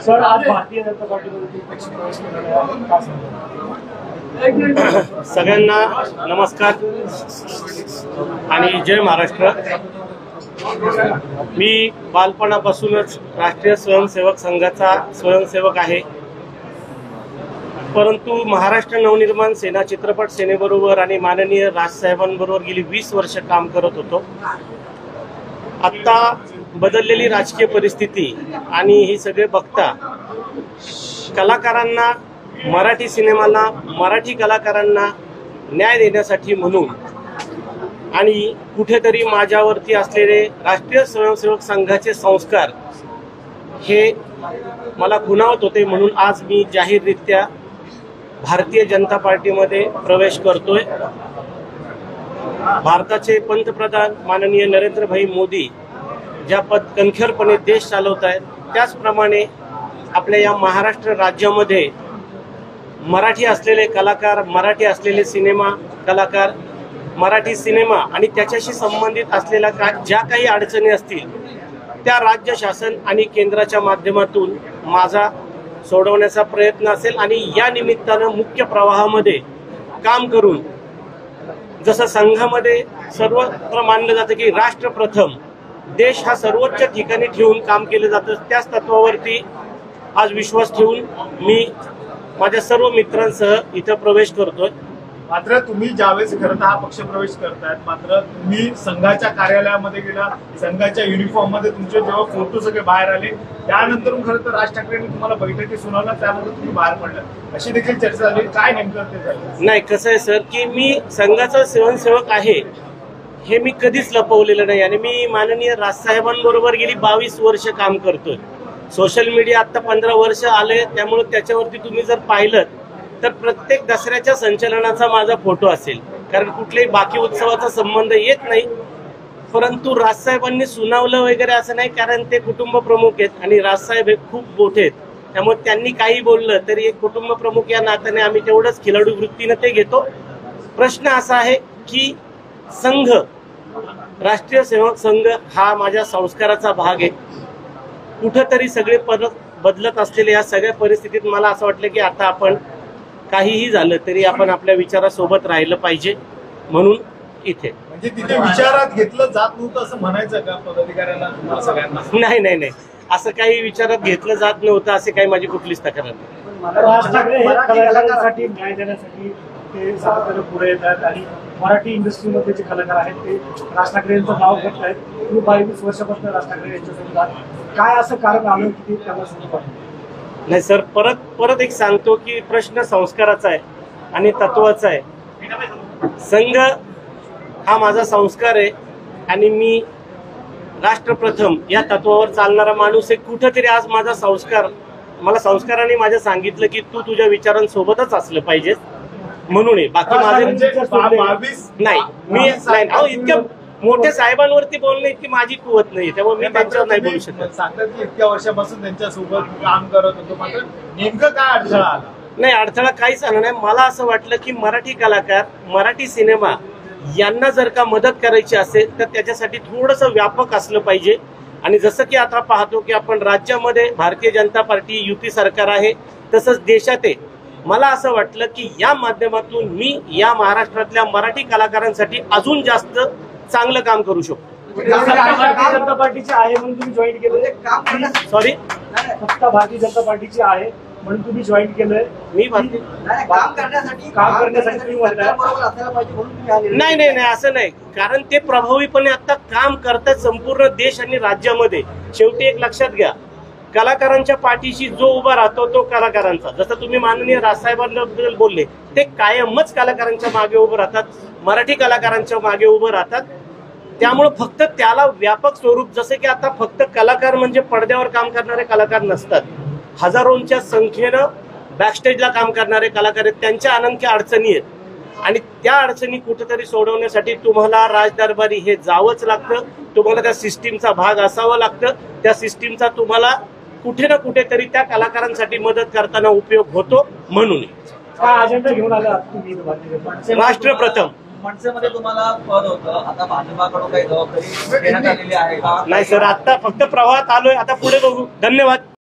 Sir, आज भारतीय जनता पार्टीमध्ये पक्ष प्रवेश केलेला आहे, काय सांगता? सगळ्यांना नमस्कार आणि जय महाराष्ट्र। मी बालपणापासूनच राष्ट्रीय स्वयंसेवक संघाचा स्वयंसेवक आहे, परंतु महाराष्ट्र नवनिर्माण सेना चित्रपट सेनेबरोबर आणि माननीय राजसाहेबांबरोबर गेली 20 वर्ष काम करत होतो। आता बदललेली राजकीय परिस्थिती आणि ही सगळे बघता कलाकारांना, मराठी सिनेमाला, मराठी कलाकारांना न्याय देण्यासाठी म्हणून आणि कुठेतरी माझ्यावरती असलेले राष्ट्रीय स्वयंसेवक संघाचे संस्कार हे मला खुणावत होते, म्हणून आज मी जाहीररित्या भारतीय जनता पार्टीमध्ये प्रवेश करतोय। भारताचे पंतप्रधान माननीय नरेंद्रभाई मोदी ज्या कणखरपणे देश चालवत आहेत, त्याचप्रमाणे आपल्या या महाराष्ट्र राज्यामध्ये मराठी असलेले कलाकार, मराठी असलेले सिनेमा कलाकार, मराठी सिनेमा आणि त्याच्याशी संबंधित असलेल्या ज्या काही अडचणी असतील त्या राज्य शासन आणि केंद्राच्या माध्यमातून माझा सोडवण्याचा प्रयत्न असेल आणि या निमित्तानं मुख्य प्रवाहामध्ये काम करून, जसं संघामध्ये सर्वत्र मानलं जातं की राष्ट्र प्रथम, देश हा सर्वोच्च ठिकाणी ठेवून काम केलं जातं, त्याच तत्वावरती आज विश्वास ठेवून मी माझ्या सर्व मित्रांसह इथं प्रवेश करतोय। मात्र तुम्ही ज्यावेळेस खरं तर हा पक्ष प्रवेश करतायत, मात्र तुम्ही संघाच्या कार्यालयामध्ये गेला, संघाच्या युनिफॉर्म मध्ये तुमचे जेव्हा फोटो सगळे बाहेर आले, त्यानंतर खरं तर राज ठाकरेंनी तुम्हाला बैठकीत सुनावलं, त्यानंतर तुम्ही बाहेर पडला, अशी देखील चर्चा झाली। काय नेमकं ते झालं? नाही, कसं आहे सर की मी संघाचा स्वयंसेवक आहे हे मी कधीच लपवलेलं नाही आणि मी माननीय राजसाहेबांबरोबर गेली 22 वर्ष काम करतोय। सोशल मीडिया आता 15 वर्ष आले, त्यामुळे त्याच्यावरती तुम्ही जर पाहिलं तर प्रत्येक दसऱ्याच्या संचलनाचा माझा फोटो असेल, कारण कुठल्याही बाकी उत्सवाचा संबंध येत नाही। परंतु राजसाहेबांनी सुनावलं वगैरे असं नाही, कारण ते कुटुंब प्रमुख आहेत आणि राजसाहेब हे खूप मोठे आहेत, त्यामुळे त्यांनी काही बोललं तरी एक कुटुंब प्रमुख या नात्याने आम्ही तेवढंच खिलाडू वृत्तीनं ते घेतो। प्रश्न असा आहे की संघ, राष्ट्रीय सेवक संघ हा माझ्या संस्काराचा भाग आहे। कुठंतरी सगळे परत बदलत असलेल्या या सगळ्या परिस्थितीत मला असं वाटलं की आता आपण काहीही झालं तरी आपण आपल्या विचारासोबत राहिलं पाहिजे, म्हणून इथे। म्हणजे तिथे विचारात घेतलं जात नव्हतं असं म्हणायचं का पदाधिकाऱ्यांना, तुम्हाला सगळ्यांना? नाही नाही नाही, असं काही विचारात घेतलं जात नव्हतं, असे काही माझी कुठलीच तक्रार नाही। राज ठाकरे कलाकारांसाठी न्याय देण्यासाठी ते सातत्याने पुढे येतात आणि मराठी इंडस्ट्रीमध्ये जे कलाकार आहेत ते राज ठाकरे यांचं नाव घेत आहेत। तुम्ही 22 वर्षापासून राज ठाकरे यांच्यासोबत, काय असं कारण आलं की त्यांना सोबत? नाही सर, परत एक सांगतो की प्रश्न संस्काराचा आहे आणि तत्वाचा आहे। संघ हा माझा संस्कार आहे आणि मी राष्ट्रप्रथम या तत्वावर चालणारा माणूस आहे। कुठंतरी आज माझा संस्कार, मला संस्काराने माझ्या सांगितलं की तू तुझ्या विचारांसोबतच असलं पाहिजे, म्हणून बाकी माझे नाही, मी नाही इतक्या मोठ्या साहेबांवरती बोलणं इतकी माझी कुवत नाही, त्यामुळे मी त्यांच्यावर नाही बोलू शकत। सांगतात की इतक्या वर्षापासून त्यांच्यासोबत काम करत होतो, मात्र नेमकं काय अडथळा आला? नाही, अडथळा काहीच आला नाही। मला असं वाटलं की मराठी कलाकार, मराठी सिनेमा यांना जर का मदत करायची असेल तर त्याच्यासाठी थोडंसं व्यापक असलं पाहिजे। आणि जसं की आता पाहतो की आपण राज्यामध्ये भारतीय जनता पार्टी युती सरकार आहे, तसंच देशात आहे। मला असं वाटलं की या माध्यमातून मी या महाराष्ट्रातल्या मराठी कलाकारांसाठी अजून जास्त चांगलं काम करू शकतो। भारतीय जनता पार्टीची आहे म्हणून तुम्ही जॉईन केलं? सॉरी, फक्त भारतीय जनता पार्टीची आहे म्हणून तुम्ही जॉईन केलंय? मी काम करण्यासाठी तुम्ही म्हणताय? नाही नाही नाही, असं नाही, कारण ते प्रभावीपणे आता काम करतात संपूर्ण देश आणि राज्यामध्ये। शेवटी एक लक्षात घ्या, कलाकारांच्या पाठीशी जो उभा राहतो तो कलाकारांचा, जसं तुम्ही माननीय राजसाहेबांबद्दल बोलले, ते कायमच कलाकारांच्या मागे उभं राहतात, मराठी कलाकारांच्या मागे उभं राहतात। त्यामुळे फक्त त्याला व्यापक स्वरूप, जसे की आता फक्त कलाकार म्हणजे पडद्यावर काम करणारे कलाकार नसतात, हजारोंच्या संख्येनं बॅकस्टेजला काम करणारे कलाकार आहेत, त्यांच्या अनंख्य अडचणी आहेत आणि त्या अडचणी कुठेतरी सोडवण्यासाठी तुम्हाला राजदरबारी हे जावंच लागतं, तुम्हाला त्या सिस्टीमचा भाग असावं लागतं, त्या सिस्टीमचा तुम्हाला कुठे ना कुठेतरी त्या कलाकारांसाठी मदत करताना उपयोग होतो। म्हणून काय अजेंडा घेऊन आला तुम्ही? राष्ट्र प्रथम मनसेमध्ये तुम्हाला पद होतं, आता भाजपाकडून काही जबाबदारी देण्यात आलेली आहे का? नाही सर, आता फक्त प्रवाहात आलोय, आता पुढे बघू। धन्यवाद।